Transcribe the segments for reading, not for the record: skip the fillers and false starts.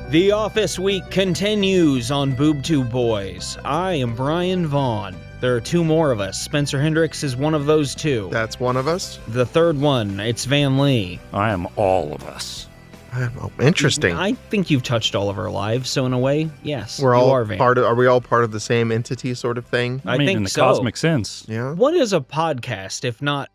The Office Week continues on Boob Tube Boys. I am Brian Vaughn. There are two more of us. Spencer Hendricks is one of those two. That's one of us? The third one, it's Van Lee. I am all of us. Oh, interesting. I think you've touched all of our lives, so in a way, yes, We're you all are Van. are we all part of the same entity sort of thing? I mean, think in the so. cosmic sense. Yeah. What is a podcast if not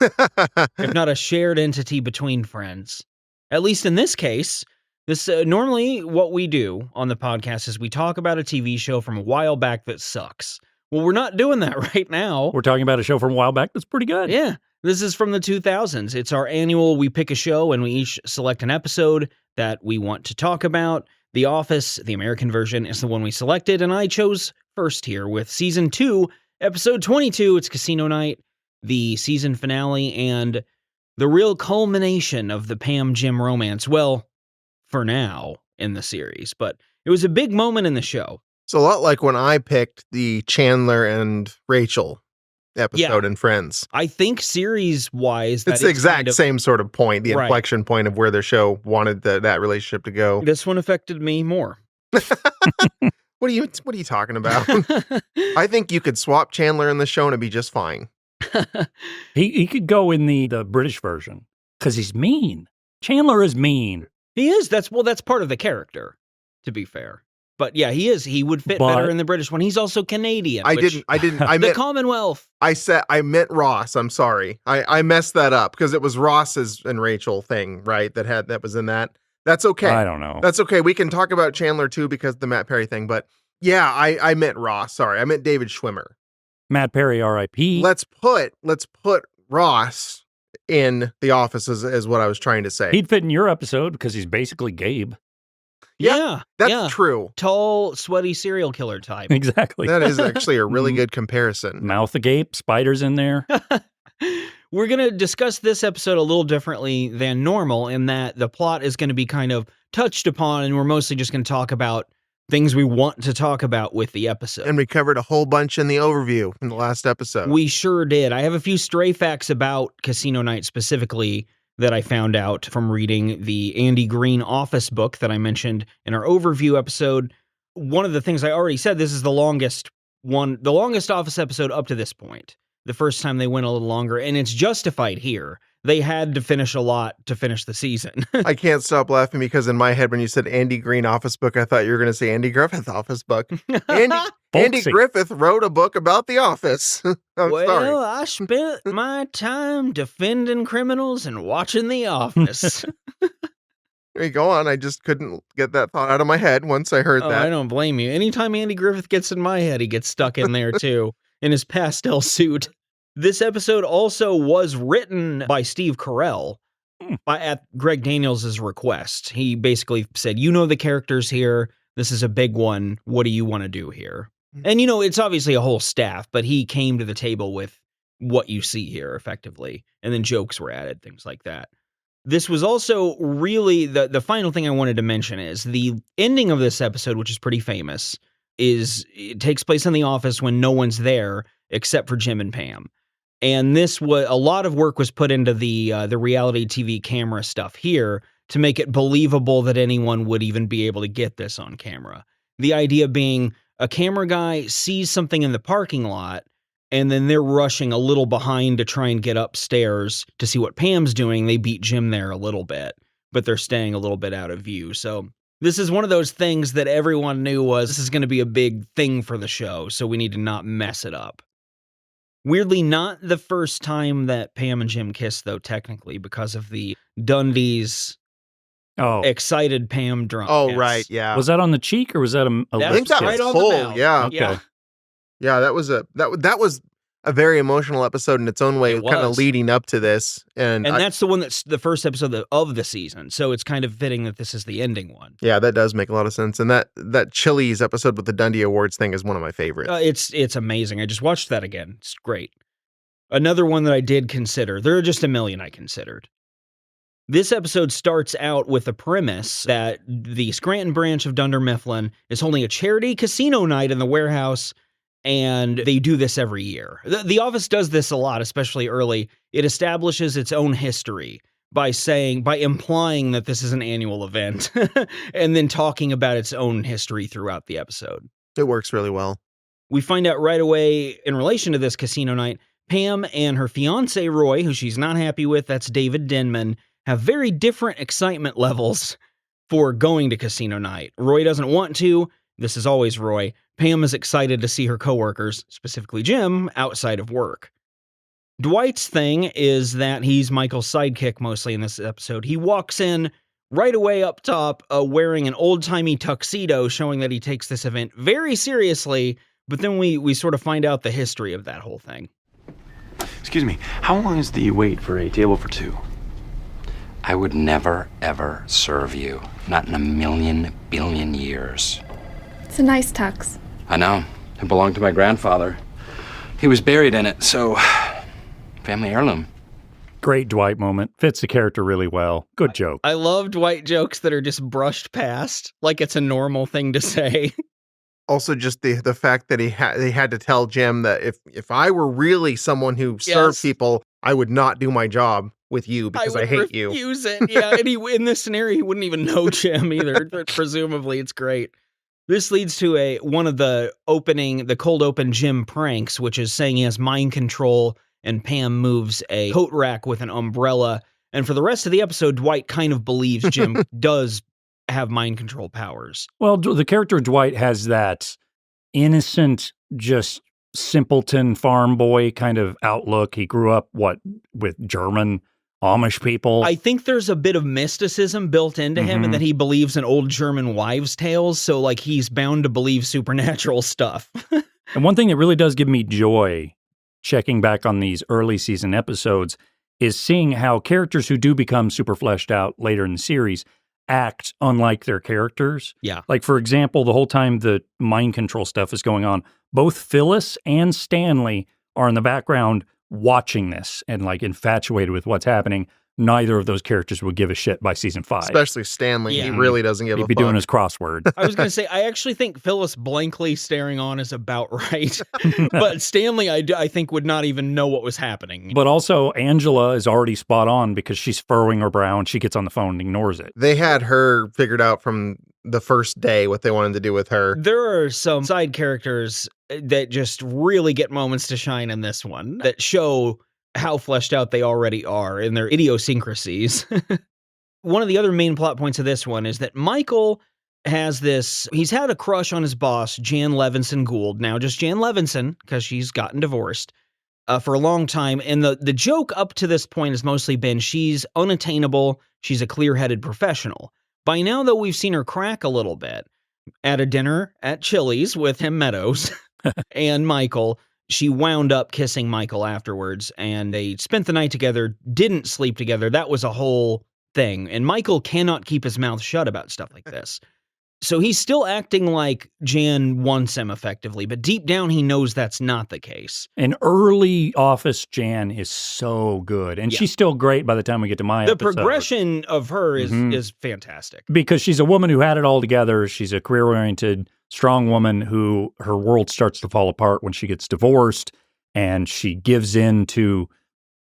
a shared entity between friends? At least in this case, this normally what we do on the podcast is we talk about a TV show from a while back that sucks. Well, we're not doing that right now. We're talking about a show from a while back that's pretty good. Yeah, this is from the 2000s. It's our annual, we pick a show and we each select an episode that we want to talk about. The Office, the American version, is the one we selected, and I chose first here with Season 2, Episode 22. It's Casino Night, the season finale, and the real culmination of the Pam-Jim romance. Well, for now, in the series, but it was a big moment in the show. It's a lot like when I picked the Chandler and Rachel episode in Friends. I think series-wise, It's the exact same sort of point, the Right. inflection point of where their show wanted that relationship to go. This one affected me more. What are you talking about? I think you could swap Chandler in the show and it'd be just fine. He could go in the British version because he's mean. Chandler is mean. He is. That's part of the character, to be fair. But yeah, he is. He would fit better in the British one. He's also Canadian. I didn't. I the meant Commonwealth. I meant Ross. I'm sorry. I messed that up because it was Ross's and Rachel thing, right? That was in that. That's okay. I don't know. That's okay. We can talk about Chandler too because of the Matt Perry thing. But yeah, I meant Ross. Sorry, I meant David Schwimmer. Matt Perry, R.I.P. Let's put Ross in The Office is what I was trying to say. He'd fit in your episode because he's basically Gabe. Yeah, That's true. Tall, sweaty serial killer type. Exactly. That is actually a really good comparison. Mouth agape, spiders in there. We're going to discuss this episode a little differently than normal in that the plot is going to be kind of touched upon, and we're mostly just going to talk about things we want to talk about with the episode. And we covered a whole bunch in the overview in the last episode. We sure did. I have a few stray facts about Casino Night specifically that I found out from reading the Andy Green Office book that I mentioned in our overview episode. One of the things I already said, this is the longest Office episode up to this point. The first time they went a little longer, and it's justified here. They had to finish a lot to finish the season. I can't stop laughing because in my head, when you said Andy Green Office book, I thought you were going to say Andy Griffith Office book. Andy Griffith wrote a book about The Office. Sorry. I spent my time defending criminals and watching The Office. There you go on. I just couldn't get that thought out of my head once I heard that. I don't blame you. Anytime Andy Griffith gets in my head, he gets stuck in there too, in his pastel suit. This episode also was written by Steve Carell at Greg Daniels' request. He basically said, you know the characters here. This is a big one. What do you want to do here? And, it's obviously a whole staff, but he came to the table with what you see here, effectively. And then jokes were added, things like that. This was also really, the final thing I wanted to mention is the ending of this episode, which is pretty famous, it takes place in the office when no one's there except for Jim and Pam. And a lot of work was put into the reality TV camera stuff here to make it believable that anyone would even be able to get this on camera. The idea being a camera guy sees something in the parking lot and then they're rushing a little behind to try and get upstairs to see what Pam's doing. They beat Jim there a little bit, but they're staying a little bit out of view. So this is one of those things that everyone knew this is going to be a big thing for the show, so we need to not mess it up. Weirdly, not the first time that Pam and Jim kissed, though, technically, because of the Dundies excited Pam drunk. Oh, kiss. Right, yeah. Was that on the cheek or was that a That I think that right was on the full, mouth. yeah. Okay. Yeah, that was a very emotional episode in its own way, It kind of was. leading up to this. And that's the one that's the first episode of the season, so it's kind of fitting that this is the ending one. yeah, that does make a lot of sense. And that Chili's episode with the Dundee Awards thing is one of my favorites. It's amazing. I just watched that again. It's great. Another one that I did consider. There are just a million I considered. This episode starts out with the premise that the Scranton branch of Dunder Mifflin is holding a charity casino night in the warehouse, and they do this every year. The Office does this a lot, especially early. It establishes its own history by implying that this is an annual event and then talking about its own history throughout the episode. It works really well. We find out right away in relation to this casino night, Pam and her fiance Roy, who she's not happy with, that's David Denman, have very different excitement levels for going to casino night. Roy doesn't want to. This is always Roy. Pam is excited to see her coworkers, specifically Jim, outside of work. Dwight's thing is that he's Michael's sidekick mostly in this episode. He walks in right away up top wearing an old-timey tuxedo, showing that he takes this event very seriously, but then we sort of find out the history of that whole thing. Excuse me, how long is the wait for a table for two? I would never, ever serve you. Not in a million billion years. It's a nice tux. I know. It belonged to my grandfather. He was buried in it, so... family heirloom. Great Dwight moment. Fits the character really well. Good joke. I love Dwight jokes that are just brushed past, like it's a normal thing to say. Also, just the fact that they had to tell Jim that if I were really someone who served people, I would not do my job with you because I hate you. Use it. Yeah, and in this scenario, he wouldn't even know Jim either. But presumably, it's great. This leads to one of the cold open Jim pranks, which is saying he has mind control, and Pam moves a coat rack with an umbrella. And for the rest of the episode, Dwight kind of believes Jim does have mind control powers. Well, the character Dwight has that innocent, just simpleton farm boy kind of outlook. He grew up, with German Amish people? I think there's a bit of mysticism built into him, and that he believes in old German wives' tales, so like he's bound to believe supernatural stuff. And one thing that really does give me joy, checking back on these early season episodes, is seeing how characters who do become super fleshed out later in the series act unlike their characters. Yeah. Like, for example, the whole time the mind control stuff is going on, both Phyllis and Stanley are in the background watching this and like infatuated with what's happening. Neither of those characters would give a shit by season 5. Especially Stanley. Yeah. He really doesn't give a fuck. He'd be doing his crossword. I was going to say, I actually think Phyllis blankly staring on is about right. But Stanley, I think, would not even know what was happening. But also, Angela is already spot on because she's furrowing her brow and she gets on the phone and ignores it. They had her figured out from the first day what they wanted to do with her. There are some side characters that just really get moments to shine in this one that show how fleshed out they already are in their idiosyncrasies. One of the other main plot points of this one is that Michael has he's had a crush on his boss, Jan Levinson Gould, now just Jan Levinson, because she's gotten divorced, for a long time. And the joke up to this point has mostly been she's unattainable, she's a clear-headed professional. By now, though, we've seen her crack a little bit. At a dinner at Chili's with Tim Meadows and Michael, she wound up kissing Michael afterwards, and they spent the night together, didn't sleep together. That was a whole thing. And Michael cannot keep his mouth shut about stuff like this. So he's still acting like Jan wants him effectively, but deep down he knows that's not the case. An early office Jan is so good, and she's still great by the time we get to my episode. The progression of her is fantastic. Because she's a woman who had it all together. She's a career-oriented, strong woman who her world starts to fall apart when she gets divorced, and she gives in to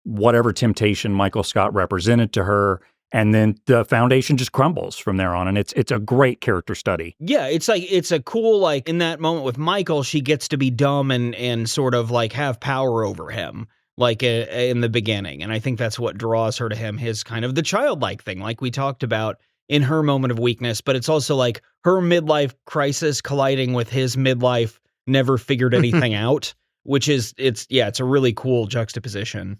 whatever temptation Michael Scott represented to her. And then the foundation just crumbles from there on. And it's a great character study. Yeah, it's a cool, like, in that moment with Michael, she gets to be dumb and sort of like have power over him, like in the beginning. And I think that's what draws her to him, his kind of the childlike thing, like we talked about in her moment of weakness. But it's also like her midlife crisis colliding with his midlife never figured anything out, which is, it's a really cool juxtaposition.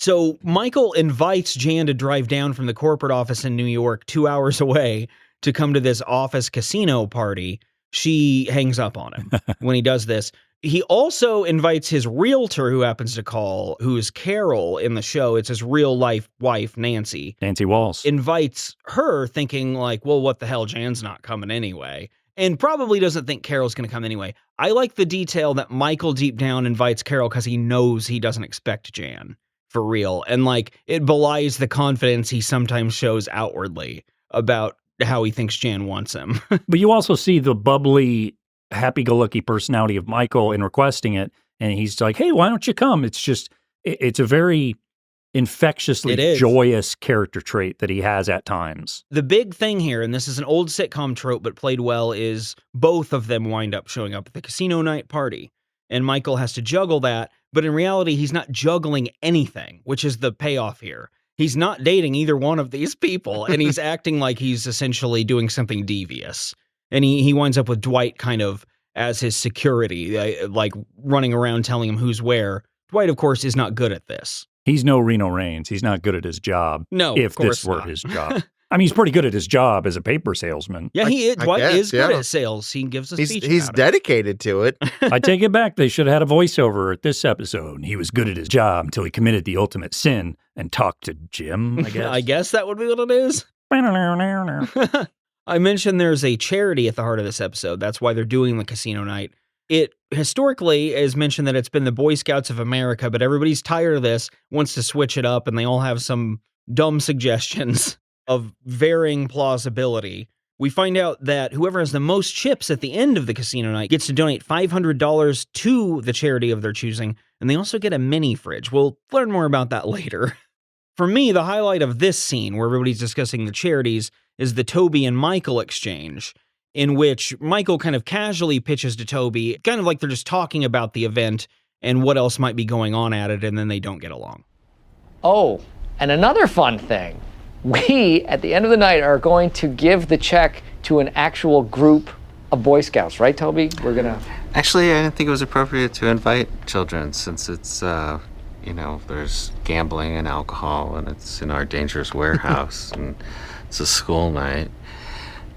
So Michael invites Jan to drive down from the corporate office in New York 2 hours away to come to this office casino party. She hangs up on him when he does this. He also invites his realtor, who happens to call, who's Carol in the show. It's his real life wife, Nancy. Nancy Walls. Invites her thinking like, well, what the hell, Jan's not coming anyway. And probably doesn't think Carol's going to come anyway. I like the detail that Michael deep down invites Carol because he knows he doesn't expect Jan. For real. And like it belies the confidence he sometimes shows outwardly about how he thinks Jan wants him. But you also see the bubbly, happy-go-lucky personality of Michael in requesting it. And he's like, hey, why don't you come? It's just, it's a very infectiously joyous character trait that he has at times. The big thing here, and this is an old sitcom trope but played well, is both of them wind up showing up at the casino night party. And Michael has to juggle that, but in reality, he's not juggling anything, which is the payoff here. He's not dating either one of these people, and he's acting like he's essentially doing something devious. And he winds up with Dwight kind of as his security, like running around telling him who's where. Dwight, of course, is not good at this. He's no Reno Reigns. He's not good at his job. No, if this were his job. I mean, he's pretty good at his job as a paper salesman. Yeah, he is. Dwight is good at sales. He gives a speech. He's dedicated to it. I take it back. They should have had a voiceover at this episode. He was good at his job until he committed the ultimate sin and talked to Jim, I guess. I guess that would be what it is. I mentioned there's a charity at the heart of this episode. That's why they're doing the casino night. It historically is mentioned that it's been the Boy Scouts of America, but everybody's tired of this, wants to switch it up, and they all have some dumb suggestions of varying plausibility. We find out that whoever has the most chips at the end of the casino night gets to donate $500 to the charity of their choosing, and they also get a mini fridge. We'll learn more about that later. For me, the highlight of this scene, where everybody's discussing the charities, is the Toby and Michael exchange, in which Michael kind of casually pitches to Toby, kind of like they're just talking about the event and what else might be going on at it, and then they don't get along. Oh, and another fun thing. We, at the end of the night, are going to give the check to an actual group of Boy Scouts, right, Toby? We're going to... Actually, I didn't think it was appropriate to invite children since it's, there's gambling and alcohol and it's in our dangerous warehouse and it's a school night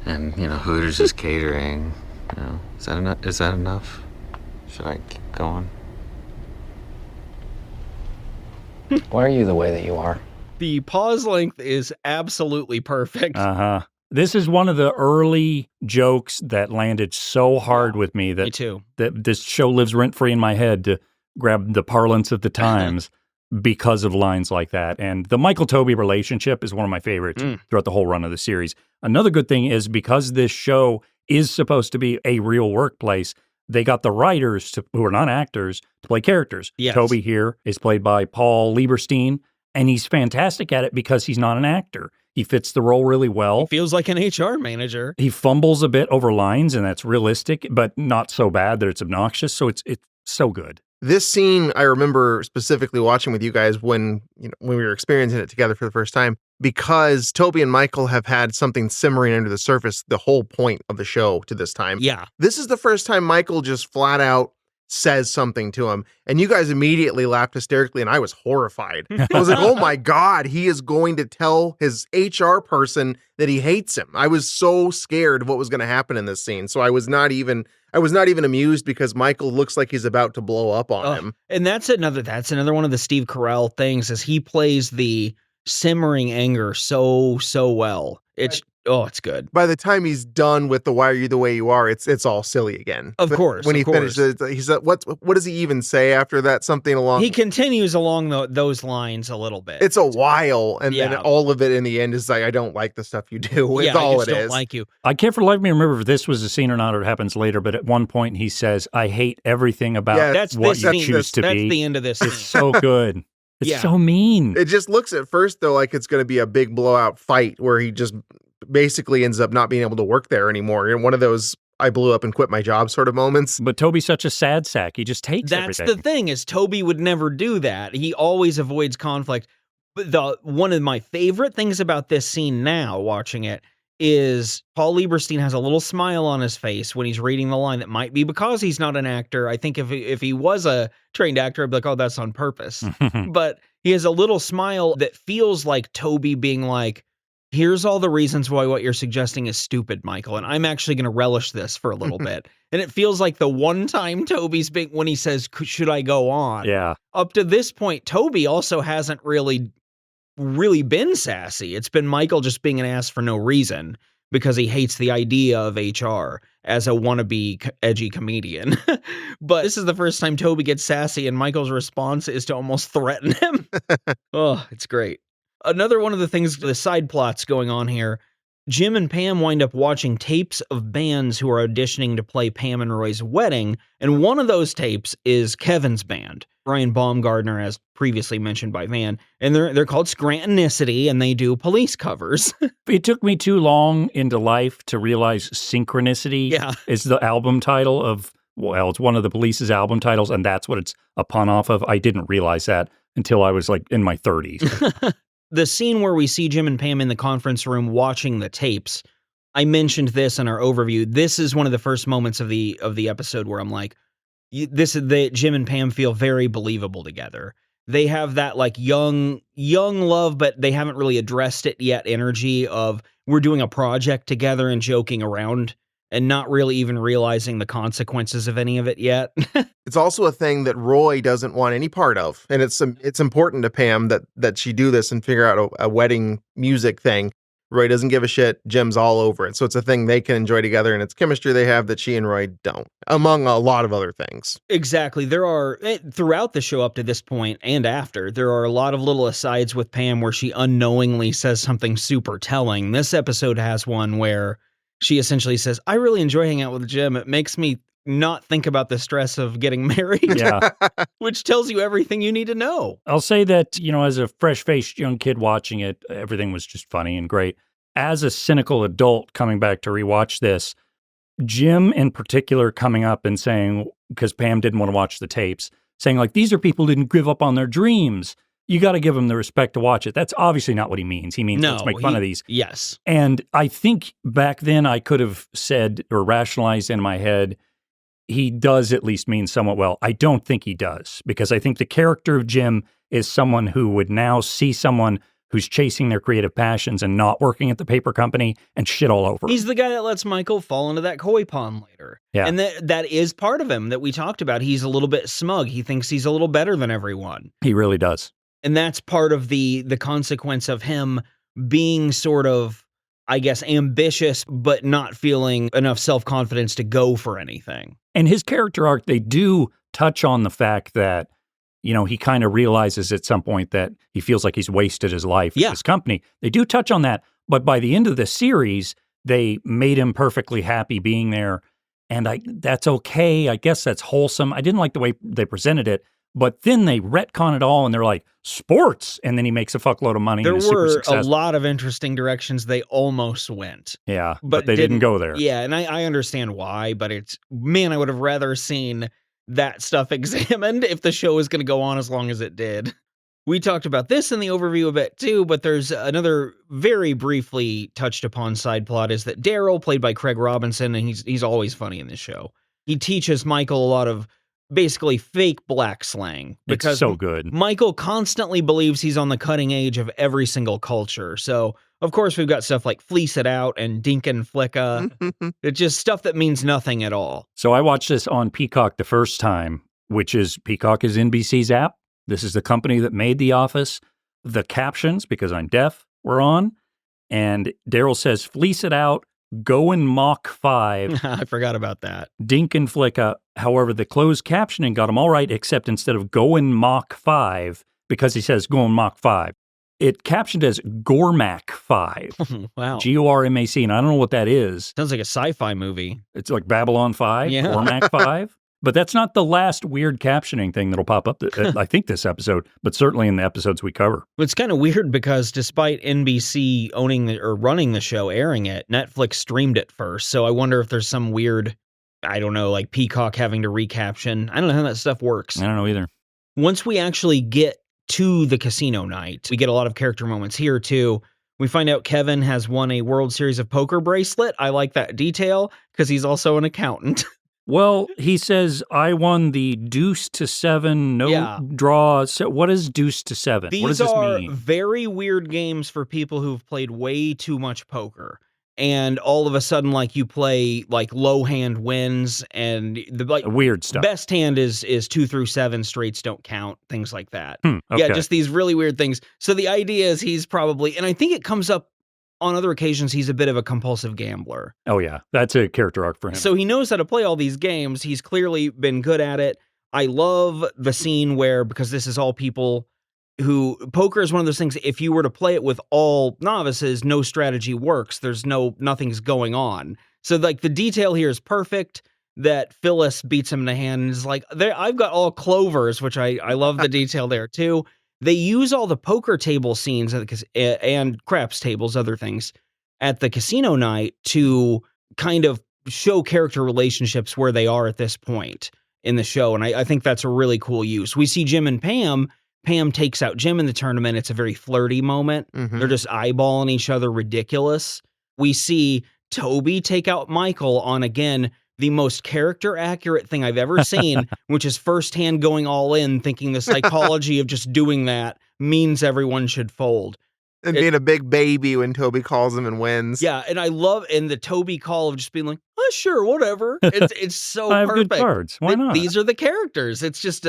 and, Hooters is catering. Is that enough? Is that enough? Should I keep going? Why are you the way that you are? The pause length is absolutely perfect. Uh-huh. This is one of the early jokes that landed so hard with me that, me too. That this show lives rent-free in my head, to grab the parlance of the times because of lines like that. And the Michael-Toby relationship is one of my favorites throughout the whole run of the series. Another good thing is because this show is supposed to be a real workplace, they got the writers, who are not actors, to play characters. Yes. Toby here is played by Paul Lieberstein, and he's fantastic at it because he's not an actor. He fits the role really well. He feels like an HR manager. He fumbles a bit over lines, and that's realistic, but not so bad that it's obnoxious. So it's so good. This scene, I remember specifically watching with you guys when we were experiencing it together for the first time, because Toby and Michael have had something simmering under the surface the whole point of the show to this time. Yeah. This is the first time Michael just flat out says something to him, and you guys immediately laughed hysterically, and I was horrified. I was like, oh my God, he is going to tell his HR person that he hates him. I was so scared of what was going to happen in this scene. So I was not even amused because Michael looks like he's about to blow up on him. And that's another one of the Steve Carell things, is he plays the simmering anger so well. It's good. By the time he's done with the "Why are you the way you are," it's all silly again. Of course. When he finishes, he said, "What does he even say after that?" Something along. He continues along those lines a little bit. It's a while, and then all of it in the end is like, "I don't like the stuff you do." It's all I just it don't is. like you. I can't for the life of me remember if this was a scene or not, or it happens later. But at one point he says, "I hate everything about what you choose to be." That's the end of this. It's so good. It's so mean. It just looks at first though like it's going to be a big blowout fight where he just basically ends up not being able to work there anymore. And one of those I blew up and quit my job sort of moments. But Toby's such a sad sack. He just takes That's everything. the thing, is Toby would never do that. He always avoids conflict. But one of my favorite things about this scene now, watching it, is Paul Lieberstein has a little smile on his face when he's reading the line. That might be because he's not an actor. I think if he was a trained actor, I'd be like, oh, that's on purpose. But he has a little smile that feels like Toby being like, here's all the reasons why what you're suggesting is stupid, Michael, and I'm actually going to relish this for a little bit. And it feels like the one time Toby's been, when he says, should I go on? Yeah. Up to this point, Toby also hasn't really been sassy. It's been Michael just being an ass for no reason because he hates the idea of HR as a wannabe edgy comedian. But this is the first time Toby gets sassy, and Michael's response is to almost threaten him. Oh, it's great. Another one of the things, the side plots going on here, Jim and Pam wind up watching tapes of bands who are auditioning to play Pam and Roy's wedding, and one of those tapes is Kevin's band, Brian Baumgartner, as previously mentioned by Van, and they're called Scrantonicity, and they do Police covers. It took me too long into life to realize Synchronicity is the album title of, well, it's one of the Police's album titles, and that's what it's a pun off of. I didn't realize that until I was like in my 30s. The scene where we see Jim and Pam in the conference room watching the tapes, I mentioned this in our overview. This is one of the first moments of the episode where I'm like, Jim and Pam feel very believable together. They have that like young love, but they haven't really addressed it yet energy of we're doing a project together and joking around and not really even realizing the consequences of any of it yet. It's also a thing that Roy doesn't want any part of. And it's important to Pam that she do this and figure out a wedding music thing. Roy doesn't give a shit. Jim's all over it. So it's a thing they can enjoy together, and it's chemistry they have that she and Roy don't, among a lot of other things. Exactly. There are, throughout the show up to this point and after, there are a lot of little asides with Pam where she unknowingly says something super telling. This episode has one where she essentially says, I really enjoy hanging out with Jim. It makes me not think about the stress of getting married. Yeah. Which tells you everything you need to know. I'll say that, as a fresh-faced young kid watching it, everything was just funny and great. As a cynical adult coming back to rewatch this, Jim in particular coming up and saying, because Pam didn't want to watch the tapes, saying like, these are people who didn't give up on their dreams. You got to give them the respect to watch it. That's obviously not what he means. He means let's make fun of these. Yes. And I think back then I could have said or rationalized in my head, he does at least mean somewhat well. I don't think he does, because I think the character of Jim is someone who would now see someone who's chasing their creative passions and not working at the paper company and shit all over. He's the guy that lets Michael fall into that koi pond later. Yeah. And that is part of him that we talked about. He's a little bit smug. He thinks he's a little better than everyone. He really does. And that's part of the consequence of him being sort of, I guess, ambitious, but not feeling enough self-confidence to go for anything. And his character arc, they do touch on the fact that, he kind of realizes at some point that he feels like he's wasted his life at his company. They do touch on that. But by the end of the series, they made him perfectly happy being there. And that's okay. I guess that's wholesome. I didn't like the way they presented it. But then they retcon it all and they're like, sports. And then he makes a fuckload of money. There and is super were successful. a lot of interesting directions they almost went. Yeah, but they didn't go there. Yeah, and I understand why, but I would have rather seen that stuff examined if the show was going to go on as long as it did. We talked about this in the overview a bit too, but there's another very briefly touched upon side plot is that Daryl, played by Craig Robinson, and he's always funny in this show, he teaches Michael a lot of basically fake black slang. Because it's so good. Michael constantly believes he's on the cutting edge of every single culture. So, of course, we've got stuff like Fleece It Out and Dink and Flicka. It's just stuff that means nothing at all. So I watched this on Peacock the first time, which is Peacock is NBC's app. This is the company that made The Office. The captions, because I'm deaf, were on. And Daryl says, Fleece It Out, Go and Mach 5. I forgot about that. Dink and Flicka. However, the closed captioning got them all right, except instead of Go and Mach 5, because he says Go and Mach 5, it captioned as Gormac 5. Wow. Gormac, and I don't know what that is. Sounds like a sci-fi movie. It's like Babylon 5, Yeah. Gormac 5. But that's not the last weird captioning thing that'll pop up, I think, this episode, but certainly in the episodes we cover. It's kind of weird because despite NBC owning or running the show, airing it, Netflix streamed it first. So I wonder if there's some weird, I don't know, like Peacock having to recaption. I don't know how that stuff works. I don't know either. Once we actually get to the casino night, we get a lot of character moments here too. We find out Kevin has won a World Series of Poker bracelet. I like that detail because he's also an accountant. Well, he says, I won the deuce to 7 draw. So what is deuce to 7? These what does this are mean? very weird games for people who've played way too much poker. And all of a sudden, like, you play like low hand wins and the weird stuff. Best hand is 2 through 7, straights don't count, things like that. Okay. Yeah, just these really weird things. So the idea is he's probably, and I think it comes up on other occasions, he's a bit of a compulsive gambler. Oh, yeah. That's a character arc for him. So he knows how to play all these games. He's clearly been good at it. I love the scene where, because this is all people poker is one of those things, if you were to play it with all novices, no strategy works. Nothing's going on. So like the detail here is perfect that Phyllis beats him in the hand and is like, I've got all clovers, which I love the detail there too. They use all the poker table scenes and craps tables, other things at the casino night to kind of show character relationships where they are at this point in the show. And I think that's a really cool use. We see Jim and Pam. Pam takes out Jim in the tournament. It's a very flirty moment. Mhm. They're just eyeballing each other ridiculous. We see Toby take out Michael on, again, the most character accurate thing I've ever seen, which is firsthand going all in, thinking the psychology of just doing that means everyone should fold. And being a big baby when Toby calls him and wins. Yeah, and I love the Toby call of just being like, oh, sure, whatever. It's so I have perfect. good cards. Why not? These are the characters. It's just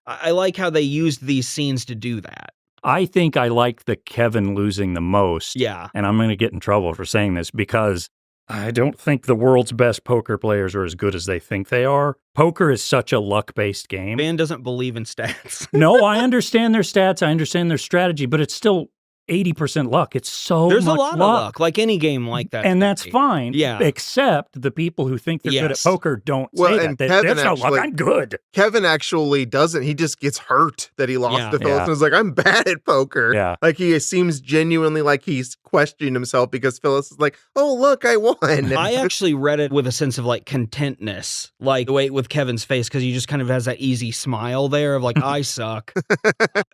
I like how they used these scenes to do that. I think I like the Kevin losing the most. Yeah. And I'm going to get in trouble for saying this because I don't think the world's best poker players are as good as they think they are. Poker is such a luck-based game. Van doesn't believe in stats. No, I understand their stats. I understand their strategy, but it's still 80% luck. It's so There's much a lot of luck, like any game like that. And that's fine. Yeah. Except the people who think they're good at Yes. poker don't Well, say and that. Kevin There's no luck. actually- I'm good. Kevin actually doesn't. He just gets hurt that he lost Yeah. to Phyllis Yeah. and is like, I'm bad at poker. Yeah. Like he seems genuinely like he's questioning himself because Phyllis is like, oh, look, I won. I actually read it with a sense of like contentness, like the way with Kevin's face, because he just kind of has that easy smile there of like, I suck.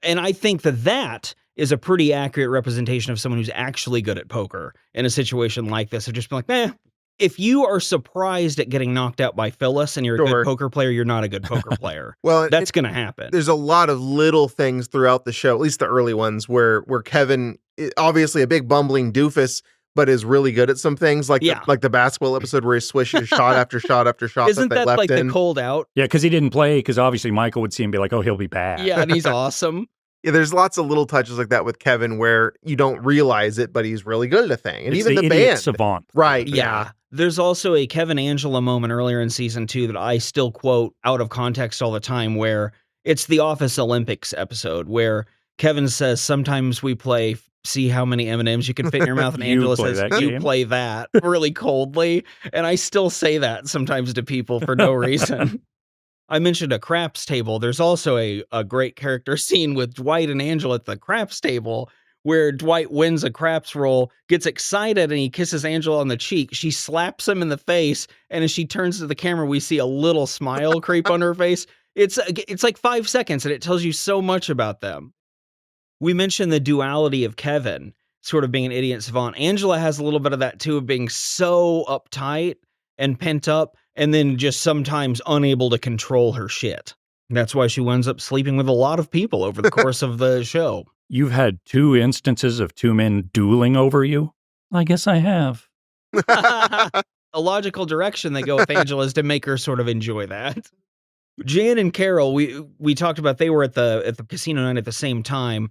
And I think that is a pretty accurate representation of someone who's actually good at poker in a situation like this. Of just being like, if you are surprised at getting knocked out by Phyllis and you're a Sure. good poker player, you're not a good poker player. Well, That's going to happen. there's a lot of little things throughout the show, at least the early ones, where Kevin, obviously a big bumbling doofus, but is really good at some things, like Yeah. like the basketball episode where he swishes shot after shot after shot Isn't that they that left like in. the cold out? Yeah, because he didn't play, because obviously Michael would see him and be like, oh, he'll be bad. Yeah, and he's awesome. Yeah, there's lots of little touches like that with Kevin where you don't realize it, but he's really good at a thing. And It's even the idiot band. savant. Right. Yeah. There's also a Kevin Angela moment earlier in season 2 that I still quote out of context all the time, where it's the Office Olympics episode where Kevin says, sometimes we play see how many M&Ms you can fit in your mouth. And You Angela play says, that you game?" play that really coldly. And I still say that sometimes to people for no reason. I mentioned a craps table. There's also a great character scene with Dwight and Angela at the craps table where Dwight wins a craps roll, gets excited, and he kisses Angela on the cheek. She slaps him in the face, and as she turns to the camera, we see a little smile creep on her face. It's like 5 seconds, and it tells you so much about them. We mentioned the duality of Kevin, sort of being an idiot savant. Angela has a little bit of that, too, of being so uptight and pent up, and then just sometimes unable to control her shit. That's why she winds up sleeping with a lot of people over the course of the show. You've had 2 instances of 2 men dueling over you? I guess I have. A logical direction they go with Angela is to make her sort of enjoy that. Jan and Carol, we talked about, they were at the casino night at the same time.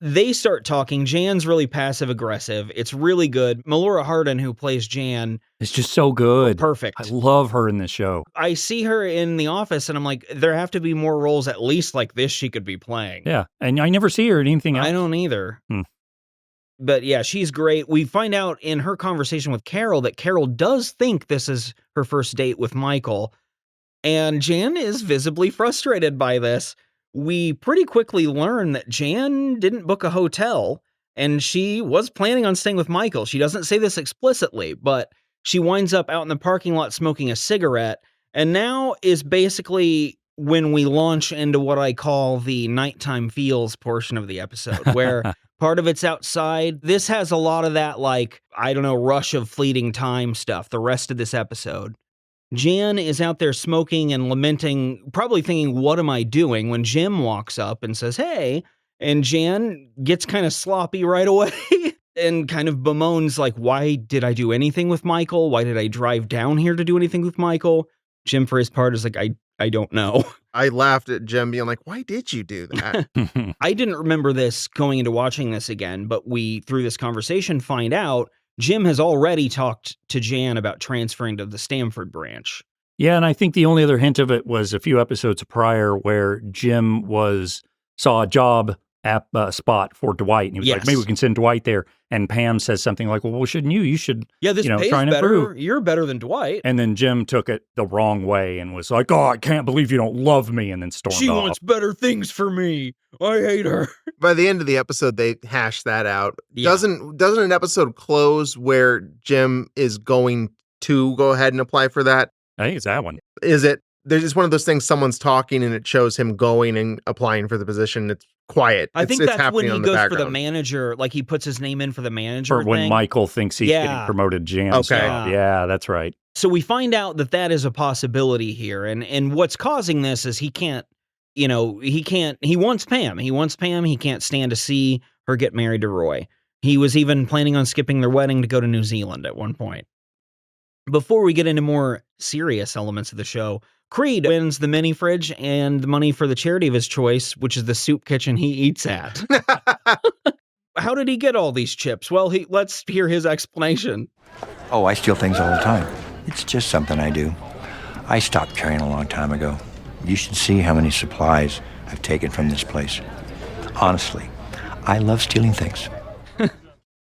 They start talking. Jan's really passive aggressive. It's really good. Melora Hardin, who plays Jan, It's just so good. perfect. I love her in this show. I see her in the office and I'm like, there have to be more roles at least like this she could be playing. Yeah. And I never see her in anything else. I don't either. Hmm. But yeah, she's great. We find out in her conversation with Carol that Carol does think this is her first date with Michael. And Jan is visibly frustrated by this. We pretty quickly learn that Jan didn't book a hotel and she was planning on staying with Michael. She doesn't say this explicitly, but she winds up out in the parking lot smoking a cigarette, and now is basically when we launch into what I call the nighttime feels portion of the episode, where part of it's outside. This has a lot of that, like, I don't know, rush of fleeting time stuff, the rest of this episode. Jan is out there smoking and lamenting, probably thinking, what am I doing? When Jim walks up and says, hey, and Jan gets kind of sloppy right away and kind of bemoans, like, why did I do anything with Michael? Why did I drive down here to do anything with Michael? Jim, for his part, is like, I don't know. I laughed at Jim being like, why did you do that? I didn't remember this going into watching this again, but we, through this conversation, find out Jim has already talked to Jan about transferring to the Stamford branch. Yeah, and I think the only other hint of it was a few episodes prior where Jim saw a job spot for Dwight. And he was like, maybe we can send Dwight there. And Pam says something like, well, shouldn't you? You should, this pays try and better. improve. You're better than Dwight. And then Jim took it the wrong way and was like, oh, I can't believe you don't love me. And then stormed off. She wants better things for me. I hate her. By the end of the episode, they hash that out. Yeah. Doesn't an episode close where Jim is going to go ahead and apply for that? I think it's that one. Is it? There's just one of those things, someone's talking and it shows him going and applying for the position. It's quiet. I think it's that's when he on goes for the background. manager, like he puts his name in for the manager Or when thing. Michael thinks he's getting promoted Jan's Okay. job. Yeah, that's right. So we find out that is a possibility here. And what's causing this is he can't, he wants Pam. He wants Pam. He can't stand to see her get married to Roy. He was even planning on skipping their wedding to go to New Zealand at one point. Before we get into more serious elements of the show, Creed wins the mini fridge and the money for the charity of his choice, which is the soup kitchen he eats at. How did he get all these chips? Well, let's hear his explanation. Oh, I steal things all the time. It's just something I do. I stopped carrying a long time ago. You should see how many supplies I've taken from this place. Honestly, I love stealing things.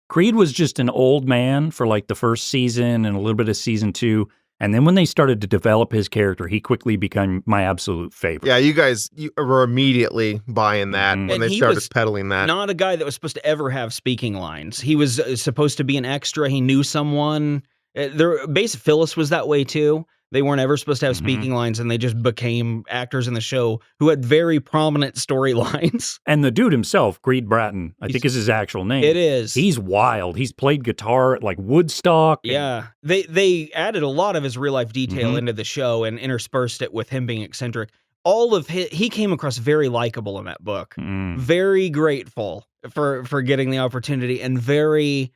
Creed was just an old man for like the first season and a little bit of season 2. And then when they started to develop his character, he quickly became my absolute favorite. Yeah, you guys were immediately buying that when And they he started was peddling that. Not a guy that was supposed to ever have speaking lines. He was supposed to be an extra. He knew someone. Phyllis was that way too. They weren't ever supposed to have speaking lines, and they just became actors in the show who had very prominent storylines. And the dude himself, Creed Bratton, I think is his actual name. It is. He's wild. He's played guitar at like Woodstock. Yeah. They added a lot of his real life detail into the show and interspersed it with him being eccentric. He came across very likable in that book. Very grateful for getting the opportunity and very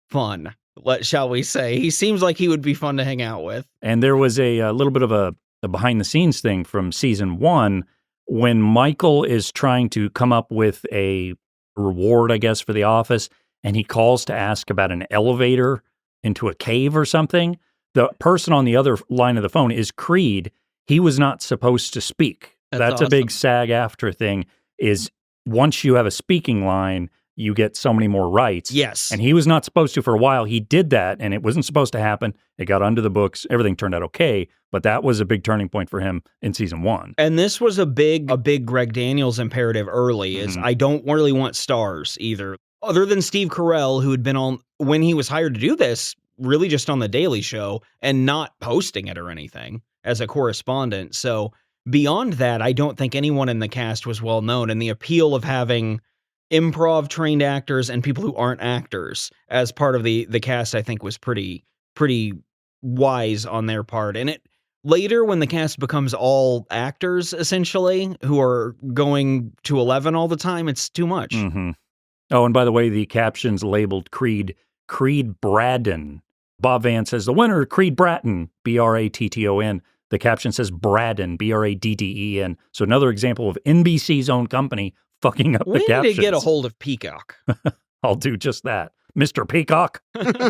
fun. Shall we say. He seems like he would be fun to hang out with. And there was a little bit of a behind-the-scenes thing from season 1 when Michael is trying to come up with a reward, I guess, for the office, and he calls to ask about an elevator into a cave or something. The person on the other line of the phone is Creed. He was not supposed to speak. That's awesome. A big SAG-AFTRA thing, is once you have a speaking line, you get so many more rights. Yes. And he was not supposed to for a while. He did that, and it wasn't supposed to happen. It got under the books. Everything turned out okay, but that was a big turning point for him in season 1. And this was a big Greg Daniels imperative early, is I don't really want stars either. Other than Steve Carell, who had been on, when he was hired to do this, really just on The Daily Show and not posting it or anything as a correspondent. So beyond that, I don't think anyone in the cast was well known. And the appeal of having improv trained actors and people who aren't actors as part of the cast, I think was pretty wise on their part. And it later, when the cast becomes all actors essentially who are going to 11 all the time, it's too much. Oh, and by the way, the captions labeled Creed Braddon. Bob Van says the winner, Creed Bratton, Bratton. The caption says Braddon, Bradden. So another example of NBC's own company fucking up the captions. We need to get a hold of Peacock. I'll do just that. Mr. Peacock,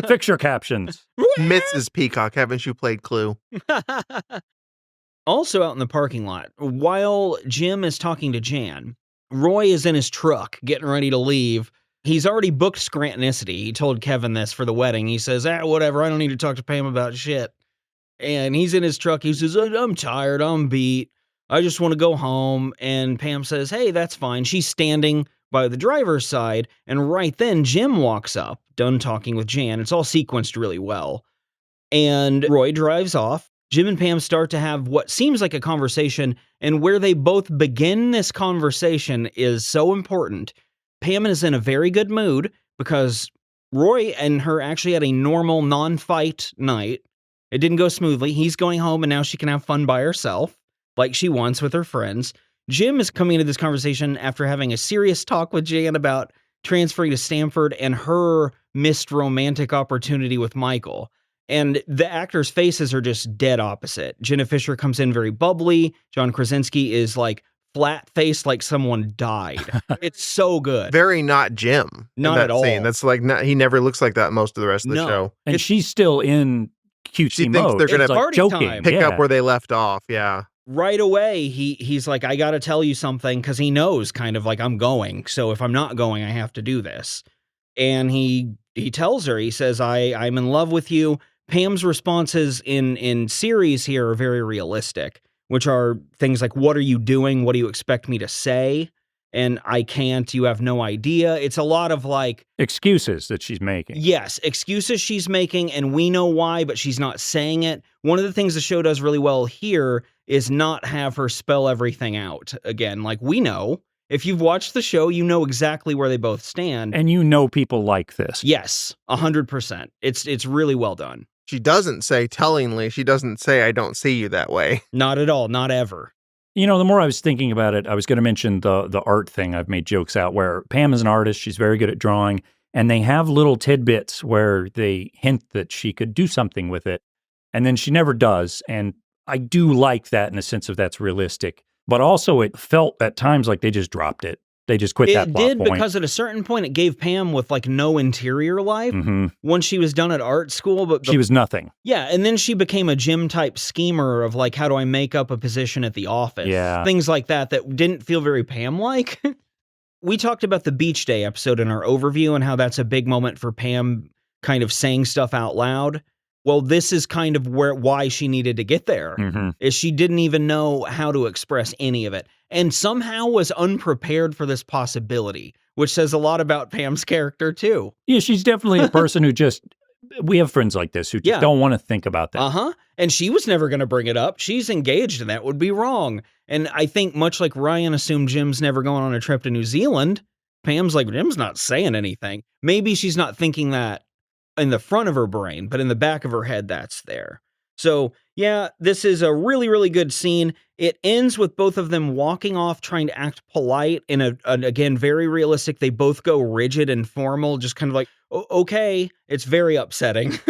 fix your captions. Mrs. Peacock, haven't you played Clue? Also out in the parking lot, while Jim is talking to Jan, Roy is in his truck getting ready to leave. He's already booked Scrantonicity. He told Kevin this for the wedding. He says, whatever, I don't need to talk to Pam about shit. And he's in his truck. He says, I'm tired, I'm beat. I just want to go home. And Pam says, hey, that's fine. She's standing by the driver's side. And right then, Jim walks up, done talking with Jan. It's all sequenced really well. And Roy drives off. Jim and Pam start to have what seems like a conversation. And where they both begin this conversation is so important. Pam is in a very good mood because Roy and her actually had a normal non-fight night. It didn't go smoothly. He's going home and now she can have fun by herself, like she wants with her friends. Jim is coming into this conversation after having a serious talk with Jan about transferring to Stanford and her missed romantic opportunity with Michael. And the actors' faces are just dead opposite. Jenna Fisher comes in very bubbly. John Krasinski is like flat-faced like someone died. It's so good. Very not Jim. Not at all. Scene. That's like, he never looks like that most of the rest of the show. And she's still in cutesy she mode. Thinks they're going to to joking. pick up where they left off. Yeah. right away, he's like, I got to tell you something, because he knows kind of like I'm going. So if I'm not going, I have to do this. And he tells her, he says, I'm in love with you. Pam's responses in series here are very realistic, which are things like, what are you doing? What do you expect me to say? And I can't, you have no idea. It's a lot of like excuses that she's making. Yes, excuses she's making, and we know why, but she's not saying it. One of the things the show does really well here is not have her spell everything out. Again, like we know, if you've watched the show, you know exactly where they both stand. And you know people like this. Yes, 100%. It's really well done. She doesn't say, tellingly, she doesn't say, I don't see you that way. Not at all, not ever. You know, the more I was thinking about it, I was going to mention the art thing. I've made jokes out where Pam is an artist. She's very good at drawing. And they have little tidbits where they hint that she could do something with it. And then she never does. And I do like that in a sense of that's realistic. But also it felt at times like they just dropped it. They just quit that plot It did, point. because at a certain point it gave Pam with like no interior life when she was done at art school. But she was nothing. Yeah, and then she became a Jim type schemer of like, how do I make up a position at the office? Yeah. Things like that didn't feel very Pam-like. We talked about the Beach Day episode in our overview and how that's a big moment for Pam kind of saying stuff out loud. Well, this is kind of why she needed to get there, is she didn't even know how to express any of it, and somehow was unprepared for this possibility, which says a lot about Pam's character too. Yeah, she's definitely a person who we have friends like this who just don't want to think about that. And she was never going to bring it up. She's engaged, and that would be wrong. And I think much like Ryan assumed Jim's never going on a trip to New Zealand, Pam's like, Jim's not saying anything. Maybe she's not thinking that in the front of her brain, but in the back of her head, that's there. So yeah, this is a really, really good scene. It ends with both of them walking off, trying to act polite in again, very realistic. They both go rigid and formal, just kind of like, okay. It's very upsetting.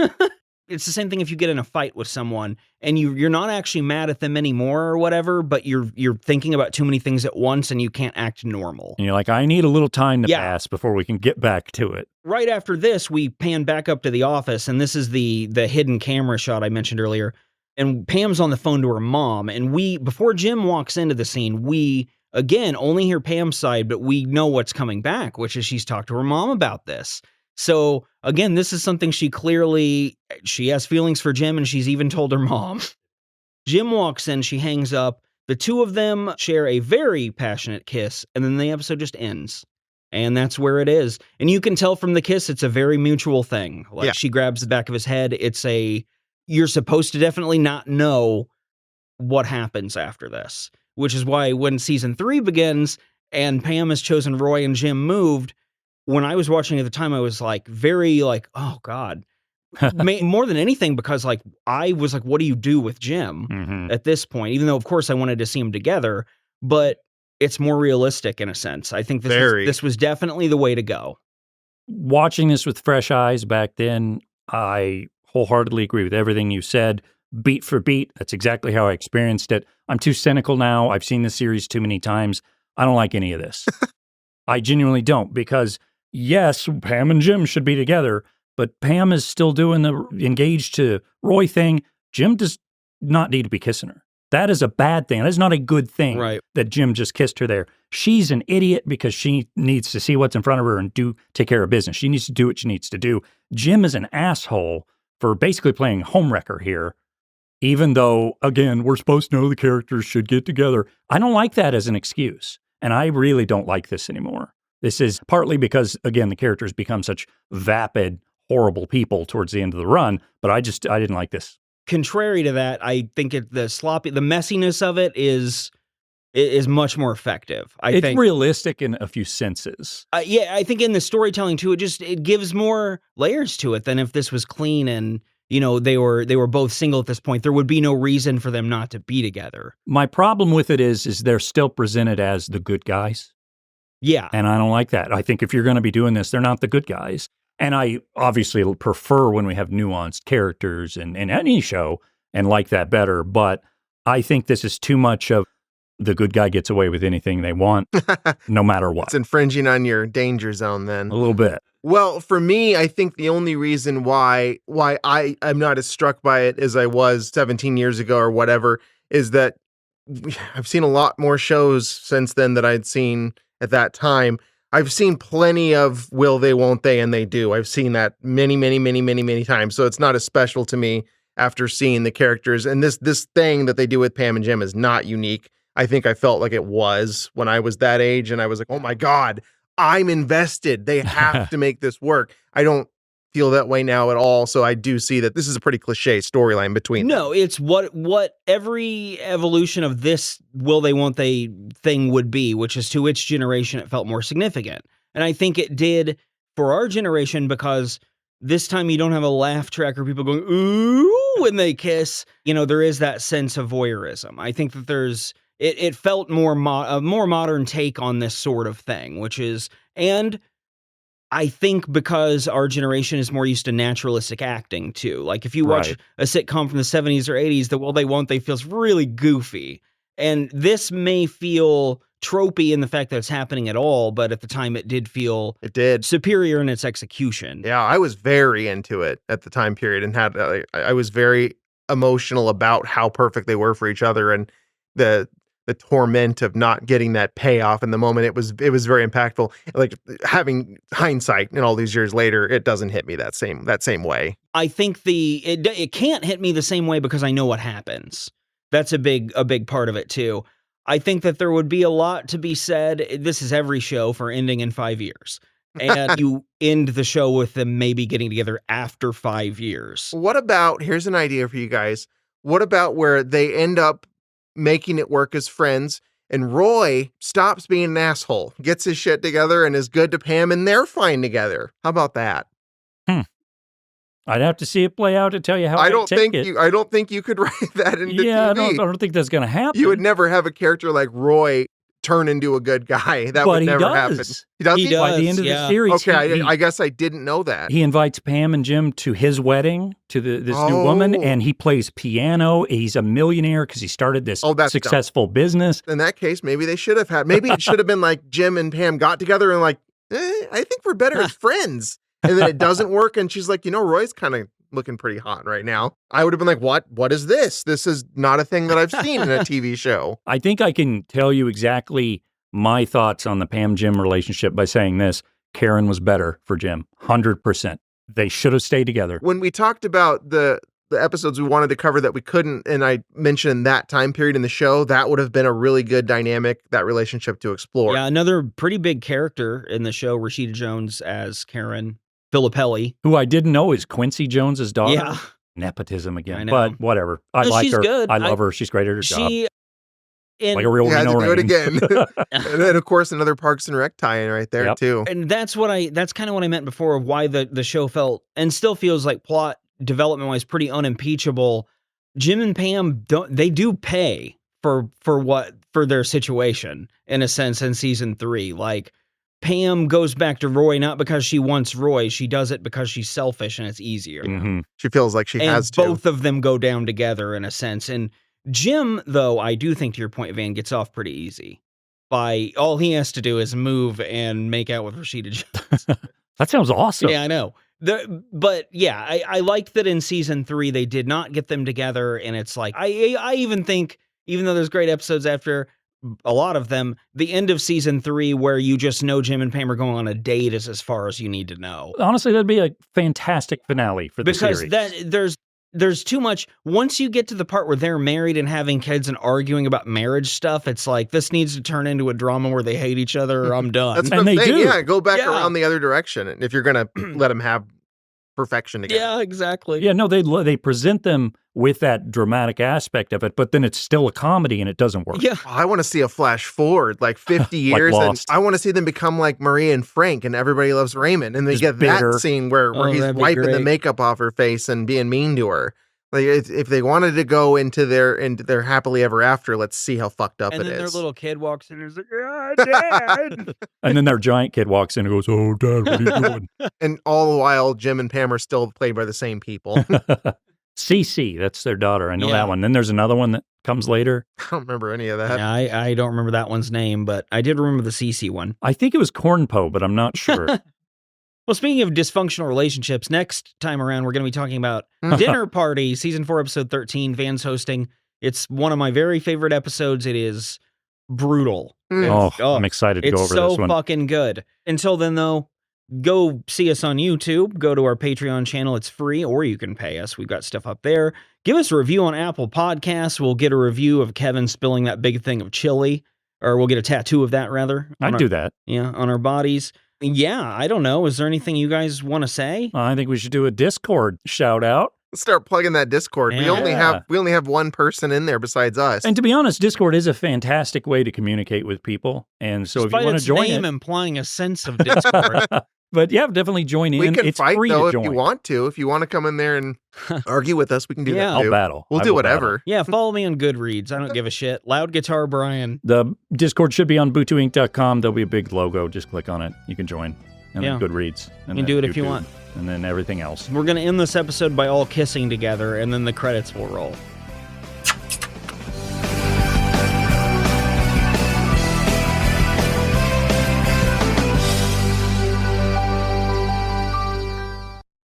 It's the same thing if you get in a fight with someone and you're not actually mad at them anymore or whatever, but you're thinking about too many things at once and you can't act normal. And you're like, I need a little time to pass before we can get back to it. Right after this, we pan back up to the office, and this is the hidden camera shot I mentioned earlier. And Pam's on the phone to her mom, and before Jim walks into the scene, we again only hear Pam's side, but we know what's coming back, which is she's talked to her mom about this. So again, this is something she has feelings for Jim, and she's even told her mom. Jim walks in, she hangs up. The two of them share a very passionate kiss, and then the episode just ends. And that's where it is. And you can tell from the kiss, it's a very mutual thing. Like she grabs the back of his head. You're supposed to definitely not know what happens after this, which is why when season 3 begins and Pam has chosen Roy and Jim moved, when I was watching at the time, I was like, very like, oh God, more than anything, because like, I was like, what do you do with Jim at this point? Even though of course I wanted to see them together, but it's more realistic in a sense. I think this was definitely the way to go. Watching this with fresh eyes back then, I wholeheartedly agree with everything you said. Beat for beat, that's exactly how I experienced it. I'm too cynical now. I've seen this series too many times. I don't like any of this. I genuinely don't, because yes, Pam and Jim should be together, but Pam is still doing the engaged to Roy thing. Jim does not need to be kissing her. That is a bad thing. That is not a good thing that Jim just kissed her there. She's an idiot because she needs to see what's in front of her and take care of business. She needs to do what she needs to do. Jim is an asshole for basically playing homewrecker here, even though, again, we're supposed to know the characters should get together. I don't like that as an excuse, and I really don't like this anymore. This is partly because, again, the characters become such vapid, horrible people towards the end of the run, but I didn't like this. Contrary to that, I think the messiness of it is much more effective. I think realistic in a few senses. I think in the storytelling too, it gives more layers to it than if this was clean and they were both single at this point. There would be no reason for them not to be together. My problem with it is they're still presented as the good guys. Yeah, and I don't like that. I think if you're going to be doing this, they're not the good guys. And I obviously prefer when we have nuanced characters in any show and like that better. But I think this is too much of the good guy gets away with anything they want, no matter what. It's infringing on your danger zone then. A little bit. Well, for me, I think the only reason why I'm not as struck by it as I was 17 years ago or whatever is that I've seen a lot more shows since then that I'd seen at that time. I've seen plenty of will they, won't they, and they do. I've seen that many times. So it's not as special to me after seeing the characters. And this thing that they do with Pam and Jim is not unique. I think I felt like it was when I was that age, and I was like, oh my God, I'm invested. They have to make this work. I don't feel that way now at all. So I do see that this is a pretty cliche storyline between them. No, it's what every evolution of this will they, won't they thing would be, which is to which generation it felt more significant. And I think it did for our generation because this time you don't have a laugh track or people going, ooh, when they kiss. You know, there is that sense of voyeurism. I think that it felt more a more modern take on this sort of thing, which is, and I think because our generation is more used to naturalistic acting too. Like if you watch a sitcom from the 70s or 80s, the will they, won't they feels really goofy. And this may feel tropey in the fact that it's happening at all, but at the time it did feel superior in its execution. Yeah, I was very into it at the time period and I was very emotional about how perfect they were for each other and the torment of not getting that payoff in the moment. It was very impactful. Like having hindsight and all these years later, it doesn't hit me that same way. I think it can't hit me the same way because I know what happens. That's a big part of it too. I think that there would be a lot to be said. This is every show for ending in 5 years. And you end the show with them maybe getting together after 5 years. What about, here's an idea for you guys. What about where they end up making it work as friends and Roy stops being an asshole, gets his shit together and is good to Pam and they're fine together? How about that? I'd have to see it play out to tell you how I don't think you could write that into TV. I don't think that's going to happen. You would never have a character like Roy turn into a good guy. That would never happen. He does. By the end of the series. Okay, I guess I didn't know that. He invites Pam and Jim to his wedding, to this new woman, and he plays piano. He's a millionaire because he started this successful business. In that case, maybe they should have maybe it should have been like Jim and Pam got together and like, I think we're better as friends. And then it doesn't work. And she's like, Roy's kind of looking pretty hot right now. I would have been like, what is this? This is not a thing that I've seen in a TV show. I think I can tell you exactly my thoughts on the Pam-Jim relationship by saying this. Karen was better for Jim. 100%. They should have stayed together. When we talked about the episodes we wanted to cover that we couldn't, and I mentioned that time period in the show, that would have been a really good dynamic, that relationship to explore. Yeah, another pretty big character in the show, Rashida Jones as Karen Filippelli. Who I didn't know is Quincy Jones's daughter. Yeah. Nepotism again. But whatever. I like her. Good. I love her. She's great at her job. Like a real do it again. And then, of course, another Parks and Rec tie-in right there, too. And that's kind of what I meant before of why the show felt and still feels like plot development-wise pretty unimpeachable. Jim and Pam they do pay for their situation in a sense in season 3. Like Pam goes back to Roy not because she wants Roy, she does it because she's selfish and it's easier. Mm-hmm. She feels like she has to. Both of them go down together in a sense. And Jim, though, I do think to your point, Van, gets off pretty easy. By all he has to do is move and make out with Rashida Jones. That sounds awesome. Yeah, I know. But yeah, I liked that in season 3 they did not get them together, and it's like I even think, even though there's great episodes after a lot of them, the end of season 3 where you just know Jim and Pam are going on a date is as far as you need to know. Honestly, that'd be a fantastic finale for the series. Because there's too much. Once you get to the part where they're married and having kids and arguing about marriage stuff, it's like, this needs to turn into a drama where they hate each other or I'm done. That's what I'm saying. Yeah, go back around the other direction if you're going to let them have perfection together. Yeah, exactly. Yeah, no, they present them with that dramatic aspect of it, but then it's still a comedy and it doesn't work. Yeah. I want to see a flash forward, like 50 years. Like and I want to see them become like Maria and Frank and Everybody Loves Raymond. And they get bitter. That scene where he's wiping the makeup off her face and being mean to her. Like if they wanted to go into their happily ever after, let's see how fucked up it is. And then their little kid walks in and is like, Dad. And then their giant kid walks in and goes, oh, Dad, what are you doing? And all the while, Jim and Pam are still played by the same people. Cece, that's their daughter. I know that one. Then there's another one that comes later. I don't remember any of that. Yeah, I don't remember that one's name, but I did remember the Cece one. I think it was Cornpo, but I'm not sure. Well, speaking of dysfunctional relationships, next time around, we're going to be talking about Dinner Party, Season 4, Episode 13. Van's hosting. It's one of my very favorite episodes. It is brutal. I'm excited to go over this one. It's so fucking good. Until then, though, go see us on YouTube. Go to our Patreon channel. It's free, or you can pay us. We've got stuff up there. Give us a review on Apple Podcasts. We'll get a review of Kevin spilling that big thing of chili, or we'll get a tattoo of that, rather. I'd do that. Yeah, on our bodies. Yeah, I don't know. Is there anything you guys want to say? I think we should do a Discord shout out. Let's start plugging that Discord. Yeah. We only have one person in there besides us. And to be honest, Discord is a fantastic way to communicate with people. And so Despite if you want to join name it, implying a sense of Discord. but yeah, definitely join in. We can it's fight free though to join. if you want to. If you want to come in there and argue with us, we can do that I'll too. battle. We'll I do will whatever. Yeah, follow me on Goodreads. I don't give a shit. Loud Guitar Brian. The Discord should be on bootuinc.com. There'll be a big logo. Just click on it. You can join. And then Goodreads. And you can then do it if you YouTube, want. And then everything else. We're going to end this episode by all kissing together, and then the credits will roll.